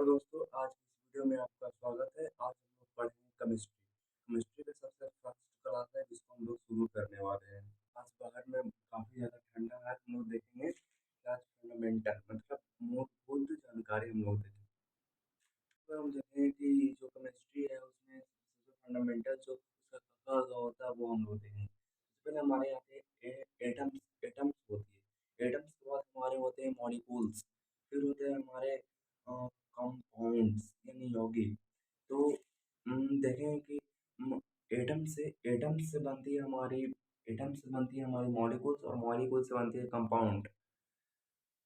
दोस्तों, आज की इस वीडियो में आपका स्वागत है। आज हम लोग पढ़ेंगे केमिस्ट्री। केमिस्ट्री का सबसे फर्स्ट क्लास है जिसको हम लोग शुरू करने वाले हैं। आज बाहर में काफ़ी ज़्यादा ठंडा है। हम लोग देखेंगे कि आज फंडामेंटल मतलब मूलभूत जानकारी हम लोग देखेंगे। तो हम देखेंगे कि जो केमिस्ट्री है उसमें सबसे फंडामेंटल जो उसका कका होता है वो हम लोग देखेंगे। सबसे पहले हमारे यहाँ पे एटम्स एटम्स होती है। एटम्स के बाद हमारे होते हैं मॉलिक्यूल्स। फिर होते हैं हमारे कंपाउंड्स यानी यौगिक। तो देखें कि एटम से बनती है हमारी मॉलिक्यूल्स और मॉलिक्यूल से बनती है कंपाउंड।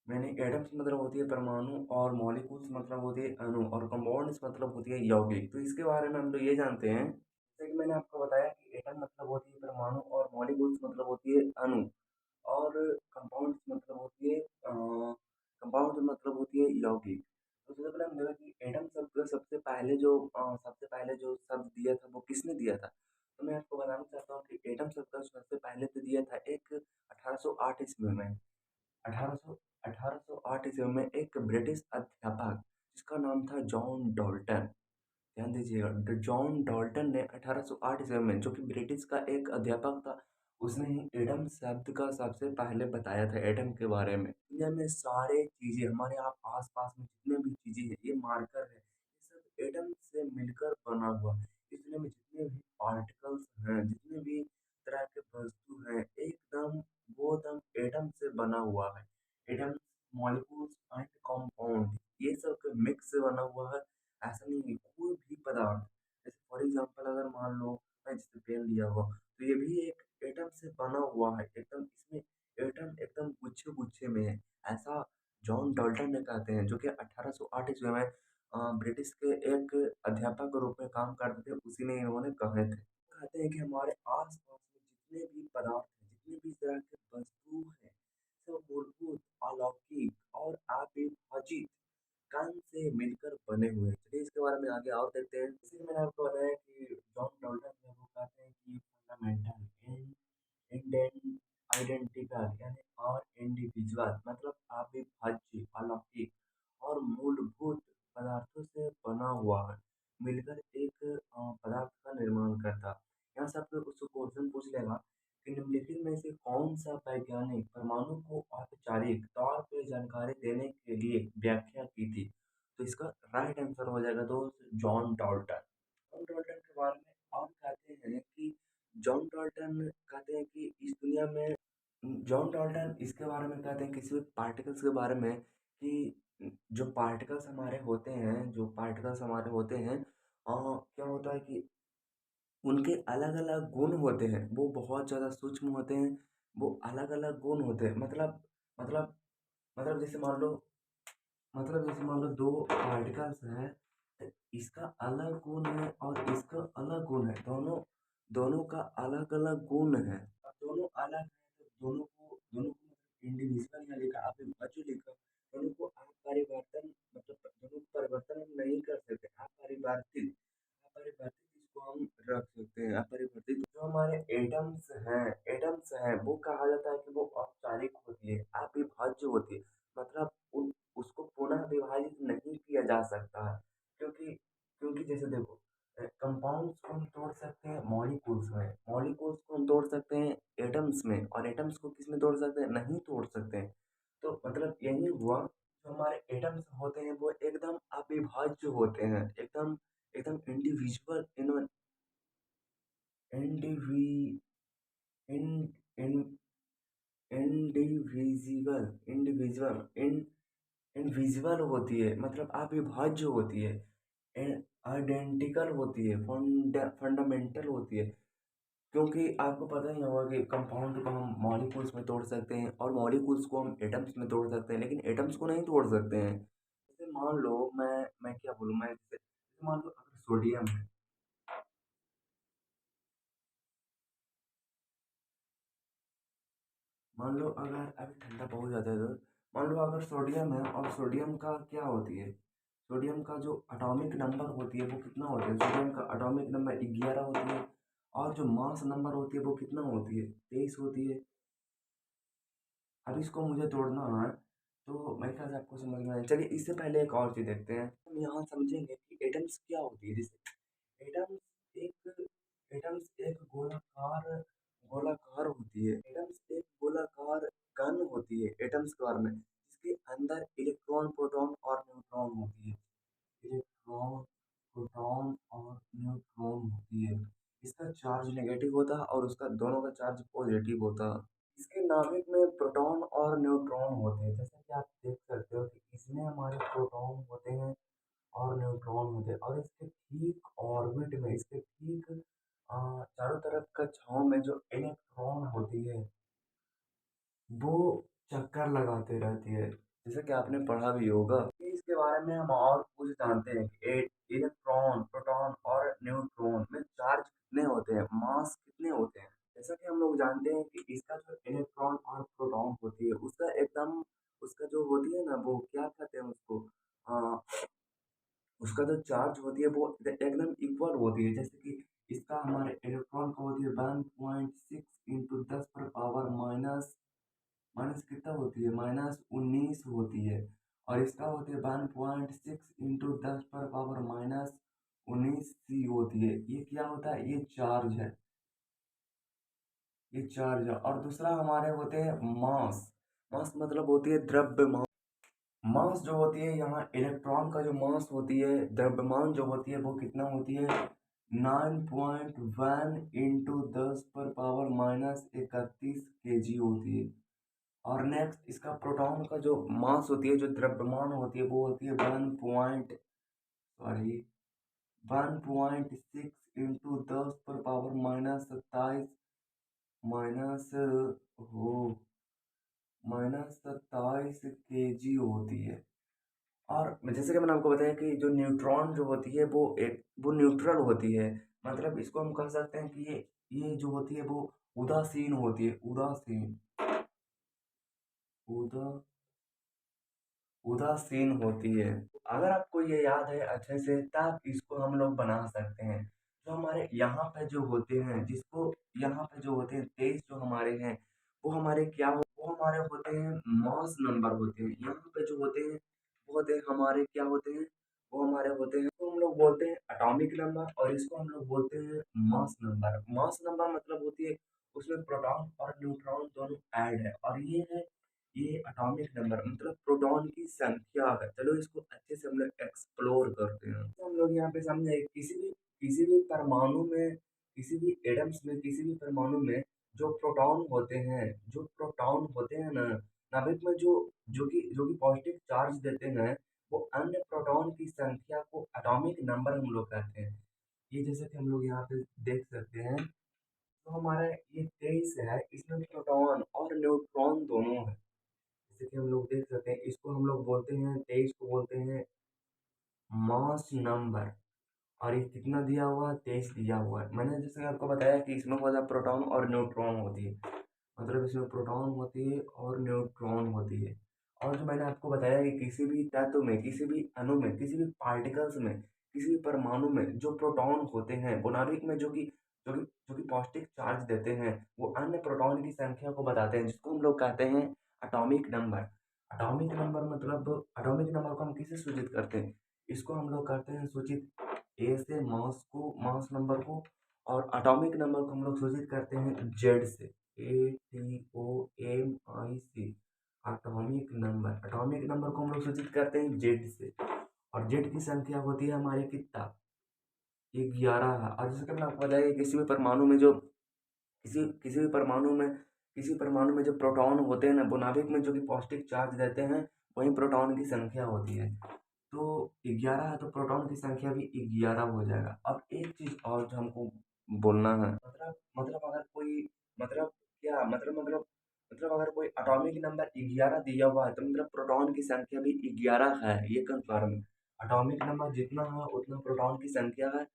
मैंने एटम्स मतलब होती है परमाणु और मॉलिक्यूल्स मतलब होती है अणु और कंपाउंड्स मतलब होती है यौगिक। तो इसके बारे में हम लोग ये जानते हैं जैसे कि मैंने आपको बताया कि एटम मतलब होती है परमाणु और मॉलिक्यूल्स मतलब होती है अणु और कंपाउंड्स मतलब होती है कंपाउंड मतलब होती है यौगिक। तो सबसे पहले हम देखा कि एटम शब्द का सबसे पहले जो शब्द दिया था वो किसने दिया था। तो मैं आपको बताना चाहता हूँ कि एटम शब्द का सबसे पहले तो दिया था एक 1808 ईस्वी में। 1800 1808 ईस्वी में एक ब्रिटिश अध्यापक जिसका नाम था जॉन डॉल्टन। ध्यान दीजिएगा, जॉन डॉल्टन ने 1808 ईस्वी में, जो कि ब्रिटिश का एक अध्यापक था, उसने ही एटम शब्द का सबसे पहले बताया था एटम के बारे में। दुनिया में सारे चीजें हमारे आप आसपास में जितने भी चीजें हैं ये मार्कर है, ये सब एटम से मिलकर बना हुआ है। इस दुनिया में जितने भी पार्टिकल्स हैं, जितने भी तरह के वस्तु हैं, एकदम एटम से बना हुआ है। एटम मॉलिक्यूल्स एंड कंपाउंड ये सब मिक्स से बना हुआ है। ऐसा नहीं है कोई भी पदार्थ, जैसे फॉर एग्जांपल अगर मान लो मैं जैसे पेन लिया हुआ तो ये भी एक एटम से बना हुआ है। एकदम इसमें एटम एकदम गुच्छे गुच्छे में है। ऐसा जॉन डॉल्टन ने कहते हैं, जो कि 1808 ईस्वी में ब्रिटिश के एक अध्यापक के रूप में काम करते थे, उसी ने इन्होंने कहे थे। कहते हैं कि हमारे आस-पास में जितने भी पदार्थ हैं, जितने भी तरह के वस्तु हैं, सब मूलभूत, अलौकिक और अविभाजित कण से मिलकर बने हुए हैं। चलिए इसके बारे में आगे और देखते हैं। जैसे कि मैंने आपको बताया कि जॉन डॉल्टन जो है वो कहते हैं कि फंडामेंटल इन इंडेन आइडेंटिकल यानी और इंडिविजुअल मतलब अविभाज्य, अलौकिक और मूलभूत पदार्थों से बना हुआ है, मिलकर एक पदार्थ का निर्माण करता। यहाँ से आपको कुछ क्वेश्चन पूछ लेगा कि निम्नलिखित में से कौन सा वैज्ञानिक परमाणु को औपचारिक तौर पे जानकारी देने के लिए व्याख्या की थी। तो इसका राइट आंसर हो जाएगा दोस्त जॉन डॉल्टन। जॉन डॉल्टन के बारे में और कहते हैं कि जॉन डॉल्टन कहते हैं कि इस दुनिया में जॉन डॉल्टन इसके बारे में कहते हैं किसी भी पार्टिकल्स के बारे में कि जो पार्टिकल्स हमारे होते हैं क्या होता है कि उनके अलग-अलग गुण होते हैं, वो बहुत ज़्यादा सूक्ष्म होते हैं, वो अलग-अलग गुण होते हैं। मतलब मतलब जैसे मान लो जैसे मान लो 2 पार्टिकल्स हैं, तो इसका अलग गुण है और इसका अलग गुण है। दोनों दोनों का अलग-अलग गुण है। अब दोनों अलग हैं तो दोनों को मतलब इंडिविजुअल यहाँ लिखा, आपने बच्चों लिखा, दोनों को आप परिवर्तन मतलब दोनों को परिवर्तन हम नहीं कर सकते। अपरिवर्तित इसको हम रख सकते हैं। अपरिवर्तित जो हमारे एटम्स हैं वो कहा जाता है कि वो औपचारिक होती है, अविभाज्य होती है। मतलब उन उसको पुनः विभाजित नहीं किया जा सकता है, क्योंकि क्योंकि जैसे देखो कंपाउंड्स को हम तोड़ सकते हैं मॉलिक्यूल्स में, मॉलिक्यूल्स को हम तोड़ सकते हैं एटम्स में और एटम्स को किस में तोड़ सकते हैं, नहीं तोड़ सकते हैं। तो मतलब यही हुआ, जो हमारे एटम्स होते हैं वो एकदम अविभाज्य होते हैं, एकदम एकदम इंडिविजुअल इंडिवी in in indivisible individual in invisible होती है, मतलब अविभाज्य होती है, आइडेंटिकल होती है, फंडामेंटल होती है। क्योंकि आपको पता ही होगा कि कंपाउंड को हम मॉलिक्यूल्स में तोड़ सकते हैं और मॉलिक्यूल्स को हम एटम्स में तोड़ सकते हैं, लेकिन एटम्स को नहीं तोड़ सकते हैं। जैसे मान लो मैं क्या बोलूँ, मैं जैसे मान लो अगर सोडियम है, मान लो अगर अभी ठंडा बहुत ज़्यादा है तो मान लो अगर सोडियम है और सोडियम का क्या होती है, सोडियम का जो एटॉमिक नंबर होती है वो कितना होता है, सोडियम का एटॉमिक नंबर 11 होती है और जो मास नंबर होती है वो कितना होती है, 23 होती है। अब इसको मुझे तोड़ना है तो मेरे ख्याल से आपको समझ में आया। चलिए इससे पहले एक और चीज़ देखते हैं। हम यहाँ समझेंगे कि एटम्स क्या होती है। जैसे एक एटम्स एक गोलाकार गोलाकार होती है। एटम्स एक गोलाकार कण होती है एटम्स के बारे में, जिसके अंदर इलेक्ट्रॉन, प्रोटॉन और न्यूट्रॉन होती है। इलेक्ट्रॉन, प्रोटॉन और न्यूट्रॉन होती है। इसका चार्ज नेगेटिव होता है और उसका दोनों का चार्ज पॉजिटिव होता है। इसके नाभिक में प्रोटॉन और न्यूट्रॉन होते हैं। जैसा कि आप देख सकते हो कि इसमें हमारे प्रोटॉन होते हैं और न्यूट्रॉन होते हैं, और इसके ठीक ऑर्बिट में, इसके ठीक चारों तरफ का छांव में जो इलेक्ट्रॉन होती है वो चक्कर लगाते रहती है। जैसे कि आपने पढ़ा भी होगा। इसके बारे में हम और कुछ जानते हैं कि इलेक्ट्रॉन, प्रोटॉन और न्यूट्रॉन में चार्ज कितने होते हैं, मास कितने होते हैं। जैसा कि हम लोग जानते हैं कि इसका जो इलेक्ट्रॉन और प्रोटॉन होती है उसका एकदम, उसका जो होती है ना, वो क्या कहते हैं उसको, उसका जो चार्ज होती है वो एकदम इक्वल होती है। जैसे कि इसका हमारे इलेक्ट्रॉन का होती है 1.6 इंटू 10 पर पावर माइनस माइनस कितना होती है, -19 होती है। और इसका होती है 1.6 इंटू 10 पर पावर -19 सी होती है। ये क्या होता है, ये चार्ज है, ये चार्ज है। और दूसरा हमारे होते हैं मास। मास मतलब होती है द्रव्यमान। मास जो होती है, यहाँ इलेक्ट्रॉन का जो मास होती है, द्रव्यमान जो होती है वो कितना होती है, 9.1 इंटू 10 पर पावर -31 केजी होती है। और नेक्स्ट इसका प्रोटॉन का जो मास होती है, जो द्रव्यमान होती है, वो होती है 1.6 इंटू 10 पर पावर -27 माइनस हो -27 केजी होती है। और जैसे कि मैंने आपको बताया कि जो न्यूट्रॉन जो होती है वो न्यूट्रल होती है। मतलब इसको हम कह सकते हैं कि ये जो होती है वो उदासीन होती है, उदासीन, उदा उदासीन होती है। अगर आपको ये याद है अच्छे से, तब इसको हम लोग बना सकते हैं। जो हमारे यहाँ पे जो होते हैं, जिसको यहाँ पे जो होते हैं 23 जो हमारे हैं, वो हमारे क्या हो, वो हमारे होते हैं मॉस नंबर होते हैं। यहाँ पे जो होते हैं वो होते हैं हमारे क्या होते हैं, वो हमारे होते हैं, तो हम लोग बोलते हैं एटॉमिक नंबर, और इसको हम लोग बोलते हैं मास नंबर। मास नंबर मतलब होती है उसमें प्रोटॉन और न्यूट्रॉन दोनों ऐड है, और ये है, ये एटॉमिक नंबर मतलब प्रोटॉन की संख्या है। चलो इसको अच्छे से हम लोग एक्सप्लोर करते हैं। तो हम लोग यहाँ पे समझे किसी भी परमाणु में, किसी भी एटम्स में, किसी भी परमाणु में जो प्रोटॉन होते हैं, जो प्रोटॉन होते हैं ना, नाभिक में जो कि पॉजिटिव चार्ज देते हैं, वो अन्य प्रोटॉन की संख्या को एटॉमिक नंबर हम लोग कहते हैं। ये जैसे कि हम लोग यहाँ पे देख सकते हैं, तो हमारा ये 23 है, इसमें प्रोटॉन और न्यूट्रॉन दोनों है। जैसे कि हम लोग देख सकते हैं, इसको हम लोग बोलते हैं, 23 को बोलते हैं मास नंबर। और ये कितना दिया हुआ है, 23 दिया हुआ है। मैंने जैसे आपको बताया कि इसमें होता है प्रोटॉन और न्यूट्रॉन होती है। मतलब इसमें प्रोटॉन होती है और न्यूट्रॉन होती है। और जो मैंने आपको बताया कि किसी भी तत्व में, किसी भी अणु में, किसी भी पार्टिकल्स में, किसी भी परमाणु में जो प्रोटॉन होते हैं, वो नाभिक में जो कि पॉजिटिव चार्ज देते हैं, वो अन्य प्रोटॉन की संख्या को बताते हैं, जिसको हम लोग कहते हैं एटॉमिक नंबर। एटॉमिक नंबर मतलब, एटॉमिक नंबर को हम किससे सूचित करते हैं, इसको हम लोग करते हैं सूचित ए से, मास नंबर को, और एटॉमिक नंबर को हम लोग सूचित करते हैं जेड से, ATOMIC। एटॉमिक नंबर को हम लोग सूचित करते हैं जेड से। और जेड की संख्या होती है हमारी कितना, 11 है। और जैसे कि मैंने आपको बताया कि किसी भी परमाणु में जो प्रोटॉन होते हैं ना, वो नाभिक में जो कि पॉजिटिव चार्ज देते हैं, वही प्रोटॉन की संख्या होती है। तो 11 है, तो प्रोटॉन की संख्या भी 11 हो जाएगा। अब एक चीज और जो हमको बोलना है, मतलब अगर कोई, मतलब क्या मतलब अगर कोई एटॉमिक नंबर 11 दिया हुआ है, तो मतलब प्रोटॉन की संख्या भी 11 है, ये कंफर्म है। एटॉमिक नंबर जितना है उतना प्रोटॉन की संख्या है।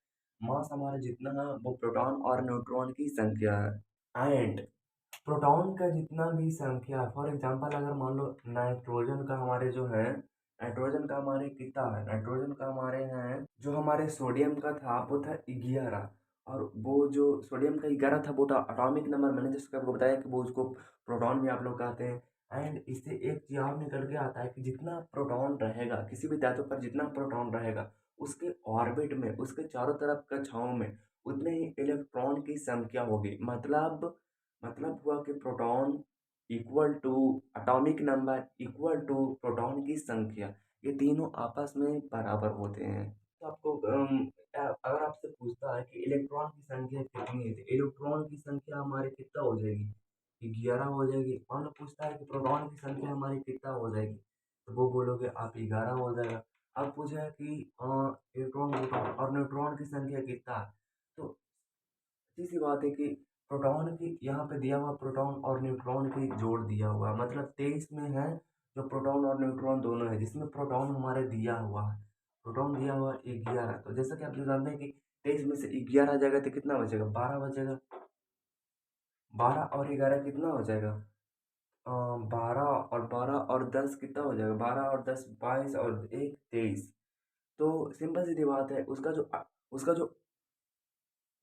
मास हमारा जितना है वो प्रोटॉन और न्यूट्रॉन की संख्या है। एंड प्रोटॉन का जितना भी संख्या, फॉर एग्जांपल अगर मान लो नाइट्रोजन का हमारे जो है, नाइट्रोजन का हमारे कितना है, नाइट्रोजन का हमारे हैं, जो हमारे सोडियम का था वो था 11। और वो जो सोडियम का 11 था वो था एटॉमिक नंबर। मैंने जैसे आपको बताया कि वो उसको प्रोटॉन भी आप लोग कहते हैं। एंड इससे एक चीज़ और निकल के आता है कि जितना प्रोटॉन रहेगा किसी भी धातु पर, जितना प्रोटॉन रहेगा उसके ऑर्बिट में, उसके चारों तरफ कक्षाओं में उतने ही इलेक्ट्रॉन की संख्या होगी। मतलब हुआ कि proton equal to atomic number equal to proton की संख्या, ये तीनों आपस में बराबर होते हैं। तो आपको अगर आपसे पूछता है कि इलेक्ट्रॉन की संख्या कितनी है, तो इलेक्ट्रॉन की संख्या हमारी कितना हो जाएगी, 11 हो जाएगी। मान लो पूछता है कि प्रोटॉन की संख्या हमारी कितना हो जाएगी, तो वो बोलोगे आप 11 हो जाएगा। अब पूछा है कि इलेक्ट्रॉन प्रोटॉन और न्यूट्रॉन की संख्या कितना है, तो सीधी सी बात है कि प्रोटॉन की यहाँ पे दिया हुआ प्रोटॉन और न्यूट्रॉन की जोड़ दिया हुआ है, मतलब 23 में है जो प्रोटॉन और न्यूट्रॉन दोनों है, जिसमें प्रोटॉन हमारे दिया हुआ है, प्रोटॉन दिया हुआ 11। तो जैसा कि आप जो जानते हैं कि 23 में से 11 आ जाएगा तो कितना बचेगा, 12 बचेगा। 12 और 11 कितना हो जाएगा, 12 और 10 कितना हो जाएगा, 12 और 10 22 और 1 23। तो सिंपल सी बात है, उसका जो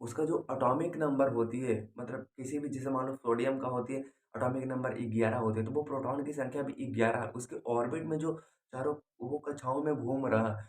उसका जो एटॉमिक नंबर होती है, मतलब किसी भी, जैसे मान लो सोडियम का होती है एटॉमिक नंबर 11 होती है, तो वो प्रोटॉन की संख्या भी 11 है। उसके ऑर्बिट में जो चारों वो कक्षाओं में घूम रहा है,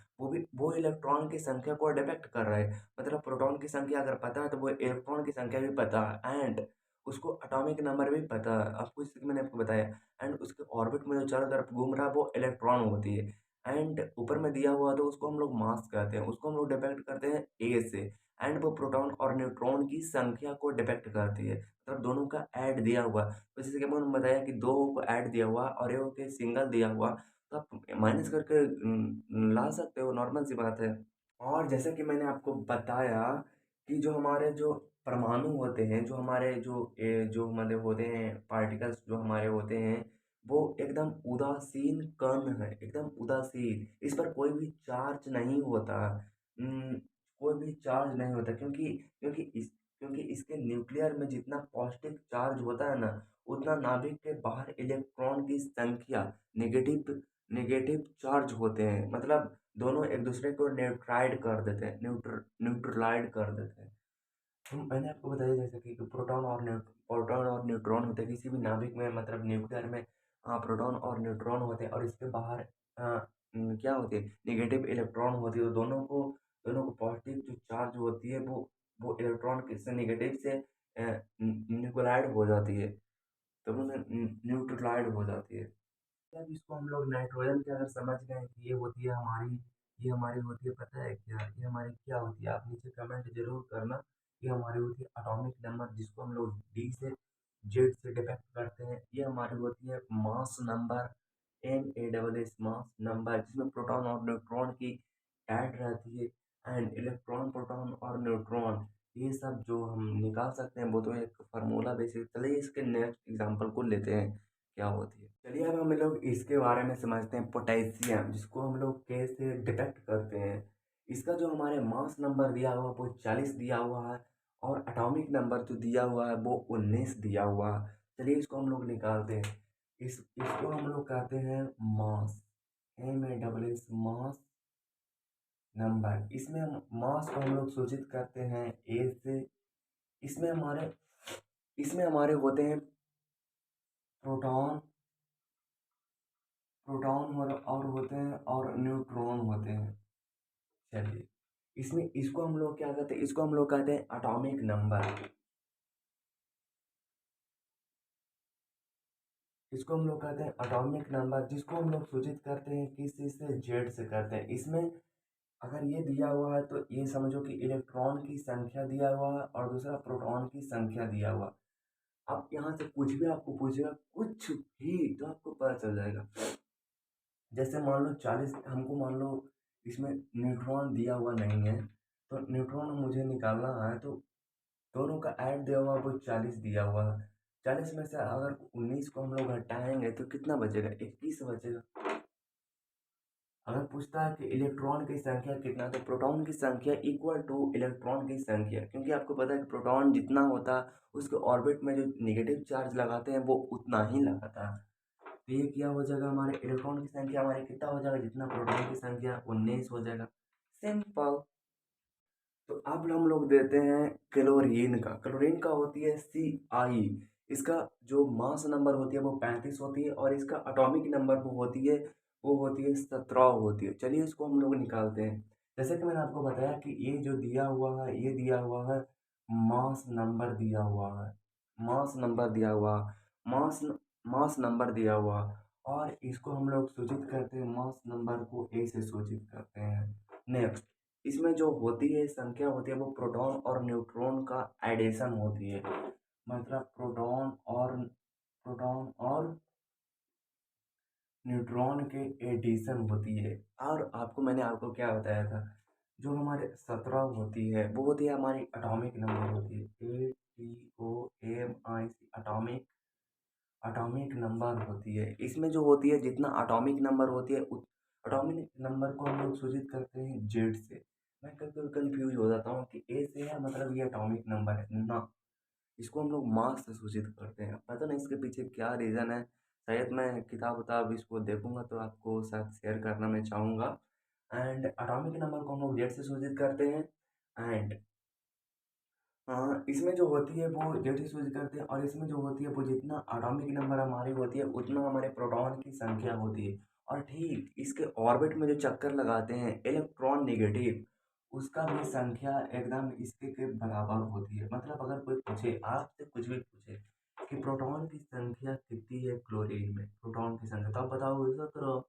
वो इलेक्ट्रॉन की संख्या को डिपेक्ट कर रहा है। मतलब प्रोटॉन की संख्या अगर पता है तो वो इलेक्ट्रॉन की संख्या भी पता है, एंड उसको एटॉमिक नंबर भी पता है। आपको जैसे कि मैंने आपको बताया, एंड उसके ऑर्बिट में जो चारों तरफ घूम रहा है वो इलेक्ट्रॉन होती है। एंड ऊपर में दिया हुआ तो उसको हम लोग मास कहते हैं, उसको हम लोग डिपेक्ट करते हैं ए से। एंड वो प्रोटॉन और न्यूट्रॉन की संख्या को डिपेक्ट करती है, मतलब दोनों का ऐड दिया हुआ। तो जैसे कि मैंने बताया कि दो को ऐड दिया हुआ और एक के सिंगल दिया हुआ, तो आप माइनस करके ला सकते हो, नॉर्मल सी बात है। और जैसे कि मैंने आपको बताया कि जो हमारे जो परमाणु होते हैं, जो हमारे होते हैं पार्टिकल्स जो हमारे होते हैं, वो एकदम उदासीन कण है, एकदम उदासीन। इस पर कोई भी चार्ज नहीं होता। उम, कोई भी चार्ज नहीं होता, क्योंकि इसके न्यूक्लियर में जितना पॉजिटिव चार्ज होता है ना, उतना नाभिक के बाहर इलेक्ट्रॉन की संख्या नेगेटिव नेगेटिव चार्ज होते हैं। मतलब दोनों एक दूसरे को न्यूट्राइड कर देते हैं, न्यूट्रलाइड कर देते हैं। मैंने आपको बताया जैसे कि प्रोटॉन और न्यूट्रॉन होते हैं किसी भी नाभिक में, मतलब न्यूक्लियर में। प्रोटॉन और न्यूट्रॉन होते हैं और इसके बाहर क्या होती है, नेगेटिव इलेक्ट्रॉन होती है। तो दोनों को पॉजिटिव जो चार्ज होती है वो इलेक्ट्रॉन के से नेगेटिव से न्यूक्लाइड हो जाती है, तो वो न्यूट्रलाइड हो जाती है। अब इसको हम लोग नाइट्रोजन के अगर समझ गए कि ये हमारी होती है, पता है क्या, ये हमारी क्या होती है, आप नीचे कमेंट जरूर करना। ये हमारी होती है एटॉमिक नंबर, जिसको हम लोग डी से जेड से डिपेक्ट करते हैं। ये हमारी होती है mass number, MASS mass number, जिसमें प्रोटॉन और न्यूट्रॉन की ऐड रहती है। एंड इलेक्ट्रॉन, प्रोटॉन और न्यूट्रॉन, ये सब जो हम निकाल सकते हैं वो तो एक फार्मूला बेसिस। चलिए इसके नेक्स्ट एग्जांपल को लेते हैं, क्या होती है। चलिए अब हम लोग इसके बारे में समझते हैं, पोटेशियम, जिसको हम लोग कैसे डिटेक्ट करते हैं। इसका जो हमारे मास नंबर दिया हुआ है वो 40 दिया हुआ है, और एटॉमिक नंबर जो दिया हुआ है वो 19 दिया हुआ है। चलिए इसको हम लोग निकालते हैं। इसको हम लोग कहते हैं मास, MASS मास नंबर। इसमें हम मास को हम लोग सूचित करते हैं ए से। इसमें हमारे इसमें हमारे होते हैं प्रोटॉन प्रोटॉन और होते हैं और न्यूट्रॉन होते हैं। चलिए इसमें इसको हम लोग क्या कहते हैं, इसको हम लोग कहते हैं एटॉमिक नंबर। इसको हम लोग कहते हैं एटॉमिक नंबर, जिसको हम लोग सूचित करते हैं किस चीज से, जेड से करते हैं। इसमें अगर ये दिया हुआ है तो ये समझो कि इलेक्ट्रॉन की संख्या दिया हुआ है और दूसरा प्रोटॉन की संख्या दिया हुआ। अब यहाँ से कुछ भी आपको पूछेगा, कुछ भी, तो आपको पता चल जाएगा। जैसे मान लो 40, हमको मान लो इसमें न्यूट्रॉन दिया हुआ नहीं है, तो न्यूट्रॉन मुझे निकालना है, तो दोनों का ऐड दिया हुआ वो 40 दिया हुआ है। 40 में से अगर 19 को हम लोग हटाएंगे तो कितना बचेगा, 21 बचेगा। अगर पूछता है कि इलेक्ट्रॉन की संख्या कितना, तो प्रोटॉन की संख्या इक्वल टू इलेक्ट्रॉन की संख्या, क्योंकि आपको पता है कि प्रोटॉन जितना होता है उसके ऑर्बिट में जो नेगेटिव चार्ज लगाते हैं वो उतना ही लगाता है। तो ये क्या हो जाएगा, हमारे इलेक्ट्रॉन की संख्या हमारे कितना हो जाएगा, जितना प्रोटॉन की संख्या 19 हो जाएगा। सिंपल। तो अब हम लोग देते हैं क्लोरीन का होती है CI। इसका जो मास नंबर होती है वो 35 होती है और इसका एटॉमिक नंबर वो होती है 17 होती है। चलिए इसको हम लोग निकालते हैं। जैसे कि मैंने आपको बताया कि ये जो दिया हुआ है, ये दिया हुआ है मास नंबर दिया हुआ है। मास नंबर दिया हुआ, मास न मास नंबर दिया हुआ और इसको हम लोग सूचित करते हैं, मास नंबर को ए से सूचित करते हैं। नेक्स्ट, इसमें जो होती है संख्या होती है वो प्रोटॉन और न्यूट्रॉन का एडिशन होती है। मतलब प्रोटॉन और न्यूट्रॉन के एडिशन होती है। और मैंने आपको क्या बताया था, जो हमारे 17 होती है वो होती है हमारी एटॉमिक नंबर होती है, ATOMIC एटॉमिक एटॉमिक नंबर होती है। इसमें जो होती है जितना एटॉमिक नंबर होती है एटॉमिक नंबर को हम लोग सूचित करते हैं जेड से। मैं कभी कभी कंफ्यूज हो जाता हूँ कि ए से है मतलब ये एटॉमिक नंबर है ना, इसको हम लोग मार्क्स से सूचित करते हैं। पता नहीं इसके पीछे क्या रीज़न है, शायद मैं किताब उताब इसको देखूंगा तो आपको साथ शेयर करना मैं चाहूँगा। एंड एटॉमिक नंबर को हम लोग जेड से सूचित करते हैं। एंड इसमें जो होती है वो जेड से सूचित करते हैं और इसमें जो होती है वो जितना एटॉमिक नंबर हमारी होती है उतना हमारे प्रोटॉन की संख्या होती है। और ठीक इसके ऑर्बिट में जो चक्कर लगाते हैं इलेक्ट्रॉन नेगेटिव, उसका भी संख्या एकदम इसके के बराबर होती है। मतलब अगर कोई पूछे आपसे कुछ भी पूछे कि प्रोटॉन की संख्या कितनी है क्लोरीन में, प्रोटॉन की संख्या, तो आप बताओगे सर।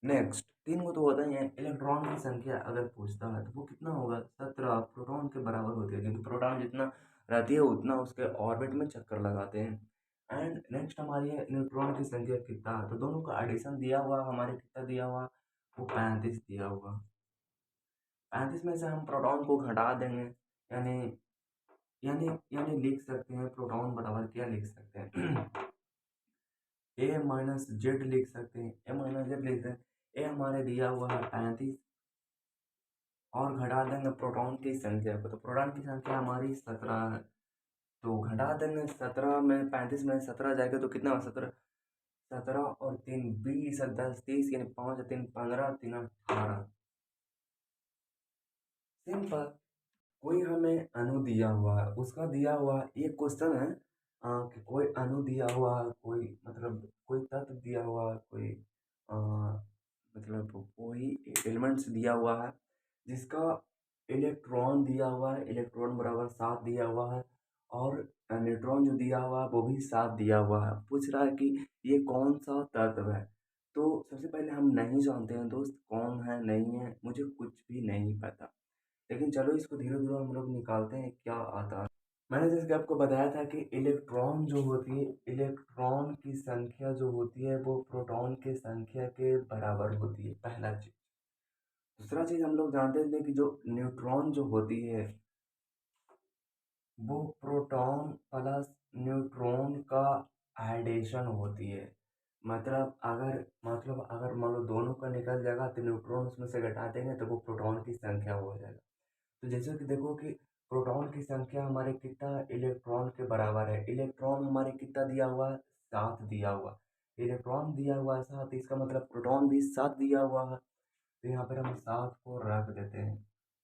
नेक्स्ट, 3 को तो होता ही है। इलेक्ट्रॉन की संख्या अगर पूछता है तो वो कितना होगा, 17 प्रोटॉन के बराबर होती है, क्योंकि प्रोटॉन जितना रहती है उतना उसके ऑर्बिट में चक्कर लगाते हैं। एंड नेक्स्ट हमारी है न्यूट्रॉन की संख्या कितना है, तो दोनों का एडिशन दिया हुआ हमारे कितना दिया हुआ, वो 35 दिया हुआ। 35 में से हम प्रोटॉन को घटा देंगे, यानी यानी लिख सकते हैं प्रोटॉन बराबर क्या लिख सकते हैं ए माइनस जेड लिख सकते हैं, ए माइनस जेड लिख सकते हैं। ए हमारे दिया हुआ है 35 और घटा देंगे प्रोटॉन की संख्या को, तो प्रोटॉन की संख्या हमारी 17 है। तो घटा देंगे 17 में 35 में 17 जाएगा तो कितना, 17, 17 और 3 20 और 10 30, यानी 5 3 15 3 18। सिंपल। कोई हमें अणु दिया हुआ है, उसका दिया हुआ एक क्वेश्चन है कि कोई अणु दिया हुआ है, कोई मतलब कोई तत्व दिया हुआ है, कोई अ, मतलब कोई एलिमेंट्स दिया हुआ है जिसका इलेक्ट्रॉन दिया हुआ है, इलेक्ट्रॉन बराबर 7 दिया हुआ है और न्यूट्रॉन जो दिया हुआ है वो भी 7 दिया हुआ है। पूछ रहा है कि ये कौन सा तत्व है। तो सबसे पहले हम नहीं जानते हैं दोस्त कौन है नहीं है, मुझे कुछ भी नहीं पता, लेकिन चलो इसको धीरे धीरे हम लोग निकालते हैं क्या आता है। मैंने जैसे कि आपको बताया था कि इलेक्ट्रॉन जो होती है, इलेक्ट्रॉन की संख्या जो होती है वो प्रोटॉन के संख्या के बराबर होती है, पहला चीज। दूसरा चीज हम लोग जानते थे कि जो न्यूट्रॉन जो होती है वो प्रोटॉन प्लस न्यूट्रॉन का एडिशन होती है। मतलब अगर मान लो दोनों का निकल जाएगा तो न्यूट्रॉन उसमें से घटा देंगे तो वो प्रोटॉन की संख्या हो जाएगा। तो जैसे कि देखो कि प्रोटॉन की संख्या हमारे कितना इलेक्ट्रॉन के बराबर है, इलेक्ट्रॉन हमारे कितना दिया हुआ है, 7 दिया हुआ। इलेक्ट्रॉन दिया हुआ है 7, इसका मतलब प्रोटॉन भी 7 दिया हुआ है, तो यहाँ पर हम 7 को रख देते हैं।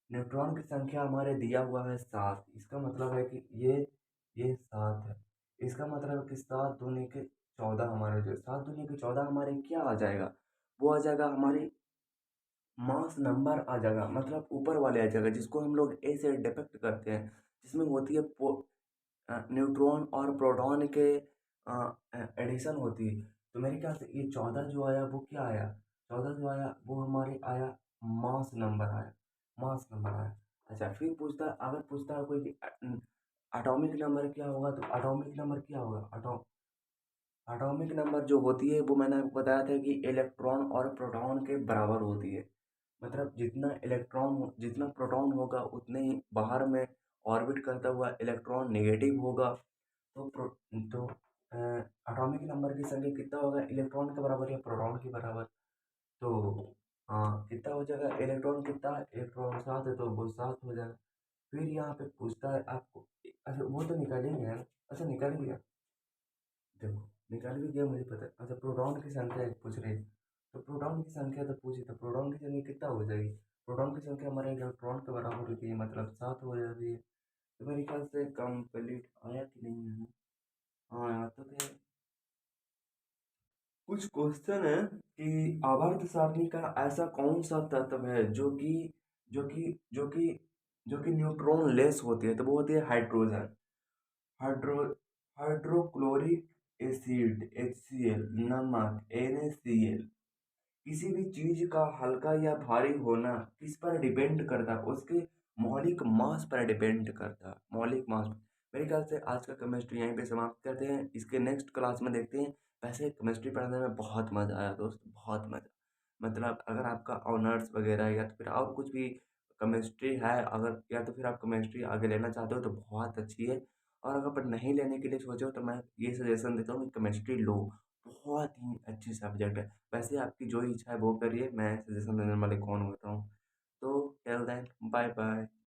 न्यूट्रॉन की संख्या हमारे दिया हुआ है 7, इसका मतलब है कि ये 7 है। इसका मतलब है कि 7 दूनी के 14 हमारे, जो 7 दूनी के 14 हमारे क्या आ जाएगा, वो आ जाएगा हमारी मास नंबर आ जाएगा, मतलब ऊपर वाले आ जाएगा जिसको हम लोग ए से डिपेक्ट करते हैं, जिसमें होती है न्यूट्रॉन और प्रोटॉन के एडिशन होती है। तो मेरे ख्याल से ये 14 जो आया वो क्या आया, 14 जो आया वो हमारे आया मास नंबर आया, मास नंबर आया। अच्छा फिर पूछता है, अगर पूछता है कोई कि एटॉमिक नंबर क्या होगा, तो एटॉमिक नंबर क्या होगा, एटॉमिक नंबर जो होती है वो मैंने आपको बताया था कि इलेक्ट्रॉन और प्रोटॉन के बराबर होती है। मतलब जितना प्रोटॉन होगा उतने ही बाहर में ऑर्बिट करता हुआ इलेक्ट्रॉन नेगेटिव होगा। तो तो एटॉमिक नंबर की संख्या कितना होगा, इलेक्ट्रॉन के बराबर या प्रोटॉन के बराबर। तो कितना हो जाएगा, इलेक्ट्रॉन कितना है, इलेक्ट्रॉन 7 है तो वो 7 हो जाएगा। फिर यहाँ पे पूछता है आपको, अच्छा वो तो निकालेंगे यार, अच्छा निकाल लिया, देखो निकाल भी दिया मुझे पता है। अच्छा प्रोटॉन की संख्या एक पूछ रही है, तो प्रोटॉन की संख्या तो पूछी, तो प्रोटॉन की संख्या कितना हो जाएगी, प्रोटॉन की संख्या हमारे इलेक्ट्रॉन के बराबर होती है, मतलब 7 हो जाती है। तो मेरे ख्याल से कंप्लीट आया कि नहीं है। हाँ यार, तो क्या कुछ क्वेश्चन है कि आवर्त सारणी का ऐसा कौन सा तत्व है जो कि जो कि न्यूट्रॉन लेस होती है, तो वो होती है hydrogen. Hydro hydrochloric acid HCl, नमक NaCl। किसी भी चीज का हल्का या भारी होना किस पर डिपेंड करता है? उसके मौलिक मास पर डिपेंड करता है, मौलिक मास। मेरे ख्याल से आज का केमिस्ट्री यहीं पे समाप्त करते हैं, इसके नेक्स्ट क्लास में देखते हैं। वैसे केमिस्ट्री पढ़ने में बहुत मजा आया दोस्त, बहुत मजा। मतलब अगर आपका ऑनर्स वगैरह या तो फिर और कुछ भी केमिस्ट्री है, अगर या तो फिर आप केमिस्ट्री आगे लेना चाहते हो तो बहुत अच्छी है। और अगर पर नहीं लेने के लिए सोचो तो मैं ये सजेशन देता हूँ कि केमिस्ट्री लो, बहुत ही अच्छी सब्जेक्ट है। वैसे आपकी जो इच्छा है वो करिए, मैं सजेशन देने वाले कौन होता हूँ। तो टिल देन बाय बाय।